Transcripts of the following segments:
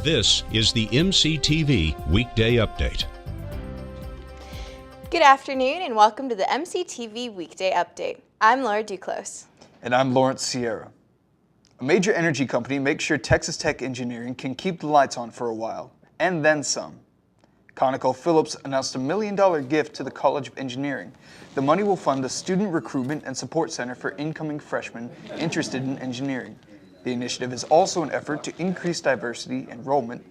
This is the MCTV Weekday Update. Good afternoon and welcome to the MCTV Weekday Update. I'm Laura Duclos. And I'm Lawrence Sierra. A major energy company makes sure Texas Tech Engineering can keep the lights on for a while, and then some. ConocoPhillips announced $1 million gift to the College of Engineering. The money will fund the Student Recruitment and Support Center for incoming freshmen interested in engineering. The initiative is also an effort to increase diversity enrollment.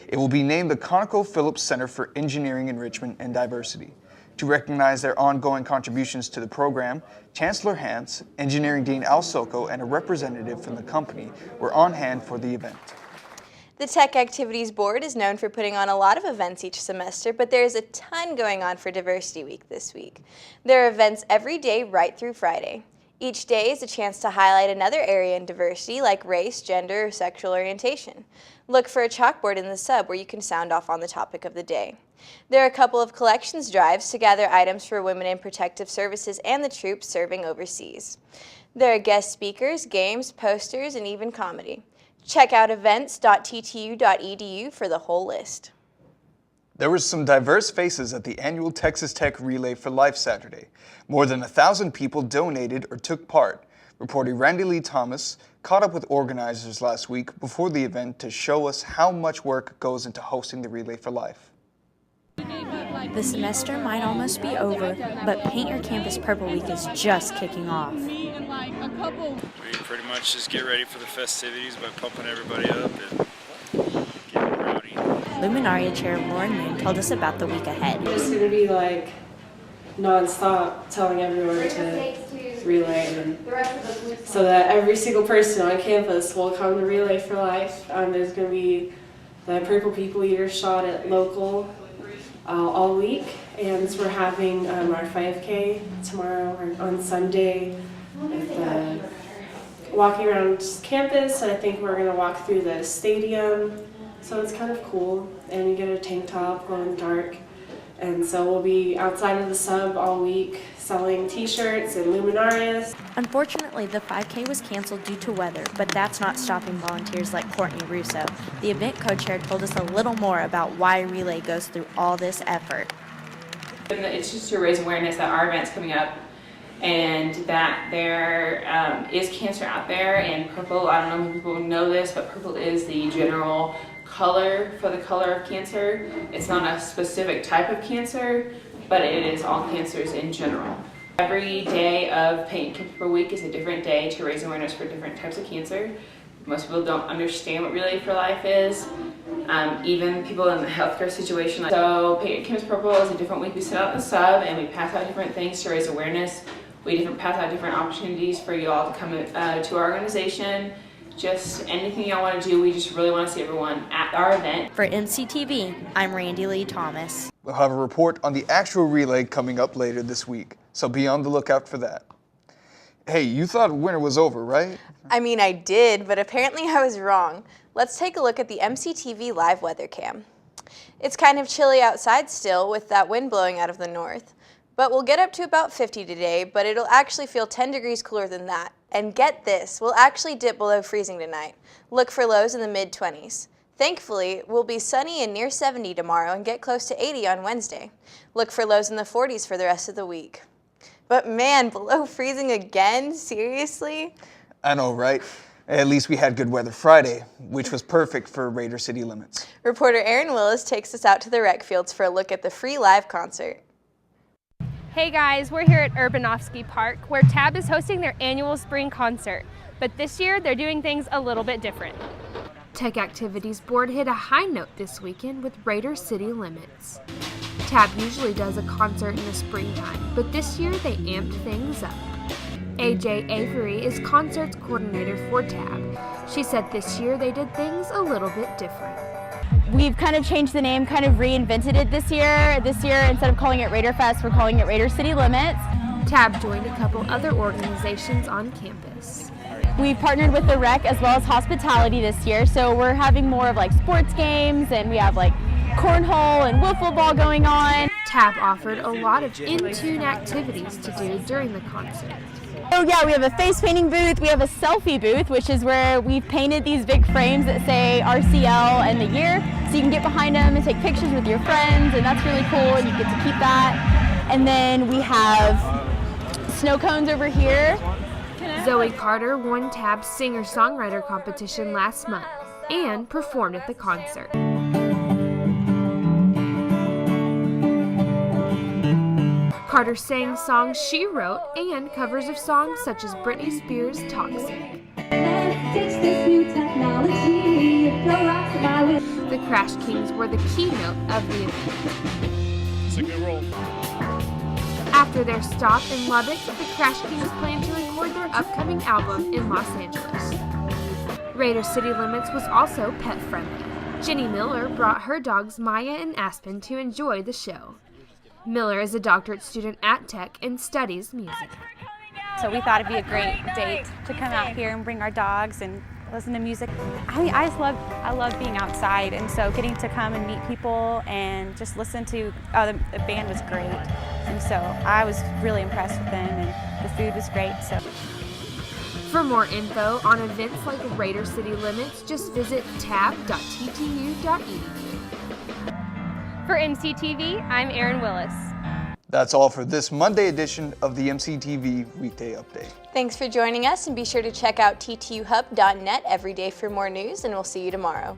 It will be named the ConocoPhillips Center for Engineering Enrichment and Diversity. To recognize their ongoing contributions to the program, Chancellor Hance, Engineering Dean Al Soko, and a representative from the company were on hand for the event. The Tech Activities Board is known for putting on a lot of events each semester, but there is a ton going on for Diversity Week this week. There are events every day right through Friday. Each day is a chance to highlight another area in diversity like race, gender, or sexual orientation. Look for a chalkboard in the sub where you can sound off on the topic of the day. There are a couple of collections drives to gather items for women in protective services and the troops serving overseas. There are guest speakers, games, posters, and even comedy. Check out events.ttu.edu for the whole list. There were some diverse faces at the annual Texas Tech Relay for Life Saturday. More than 1,000 people donated or took part. Reporter Randy Lee Thomas caught up with organizers last week before the event to show us how much work goes into hosting the Relay for Life. The semester might almost be over, but Paint Your Campus Purple Week is just kicking off. We pretty much just get ready for the festivities by pumping everybody up and getting rowdy. Luminaria Chair Lauren Moon told us about the week ahead. It's going to be like non-stop telling everyone to relay, and so that every single person on campus will come to Relay for Life. There's going to be the Purple People Eater shot at local all week, and we're having our 5K tomorrow or on Sunday with walking around campus, and I think we're going to walk through the stadium, so it's kind of cool, and you get a tank top, glow in the dark, and so we'll be outside of the sub all week selling t-shirts and luminarias. Unfortunately, the 5K was canceled due to weather, but that's not stopping volunteers like Courtney Russo. The event co-chair told us a little more about why Relay goes through all this effort. It's just to raise awareness that our event's coming up and that there is cancer out there, and purple, I don't know if people know this, but purple is the general color for the color of cancer. It's not a specific type of cancer, but it is all cancers in general. Every day of Paint Your Campus Purple Week is a different day to raise awareness for different types of cancer. Most people don't understand what Relay for Life is, even people in the healthcare situation. So Paint Your Campus Purple is a different week. We set out the sub and we pass out different things to raise awareness. We pass out different opportunities for you all to come to our organization. Just anything y'all want to do, we just really want to see everyone at our event. For MCTV, I'm Randy Lee Thomas. We'll have a report on the actual relay coming up later this week, so be on the lookout for that. Hey, you thought winter was over, right? I mean, I did, but apparently I was wrong. Let's take a look at the MCTV live weather cam. It's kind of chilly outside still with that wind blowing out of the north, but we'll get up to about 50 today, but it'll actually feel 10 degrees cooler than that. And get this, we'll actually dip below freezing tonight. Look for lows in the mid-20s. Thankfully, we'll be sunny and near 70 tomorrow and get close to 80 on Wednesday. Look for lows in the 40s for the rest of the week. But man, below freezing again? Seriously? I know, right? At least we had good weather Friday, which was perfect for Raider City Limits. Reporter Aaron Willis takes us out to the rec fields for a look at the free live concert. Hey guys, we're here at Urbanovsky Park where TAB is hosting their annual spring concert, but this year they're doing things a little bit different. Tech Activities Board hit a high note this weekend with Raider City Limits. TAB usually does a concert in the springtime, but this year they amped things up. AJ Avery is concerts coordinator for TAB. She said this year they did things a little bit different. We've kind of changed the name, kind of reinvented it this year. This year, instead of calling it Raider Fest, we're calling it Raider City Limits. TAB joined a couple other organizations on campus. We partnered with the rec as well as hospitality this year, so we're having more of like sports games, and we have like cornhole and wiffle ball going on. TAB offered a lot of in-tune activities to do during the concert. Oh yeah, we have a face painting booth, we have a selfie booth, which is where we've painted these big frames that say RCL and the year, so you can get behind them and take pictures with your friends, and that's really cool, and you get to keep that. And then we have snow cones over here. Zoe Carter won TAB's singer-songwriter competition last month and performed at the concert. Carter sang songs she wrote and covers of songs such as Britney Spears' Toxic. The Crash Kings were the keynote of the event. It's a good roll. After their stop in Lubbock, the Crash Kings plan to record their upcoming album in Los Angeles. Raider City Limits was also pet-friendly. Jenny Miller brought her dogs Maya and Aspen to enjoy the show. Miller is a doctorate student at Tech and studies music. So we thought it'd be a great date to come out here and bring our dogs and listen to music. I love being outside, and so getting to come and meet people and just listen to, the band was great. And so I was really impressed with them, and the food was great. So. For more info on events like Raider City Limits, just visit tab.ttu.edu. For MCTV, I'm Erin Willis. That's all for this Monday edition of the MCTV Weekday Update. Thanks for joining us, and be sure to check out ttuhub.net every day for more news, and we'll see you tomorrow.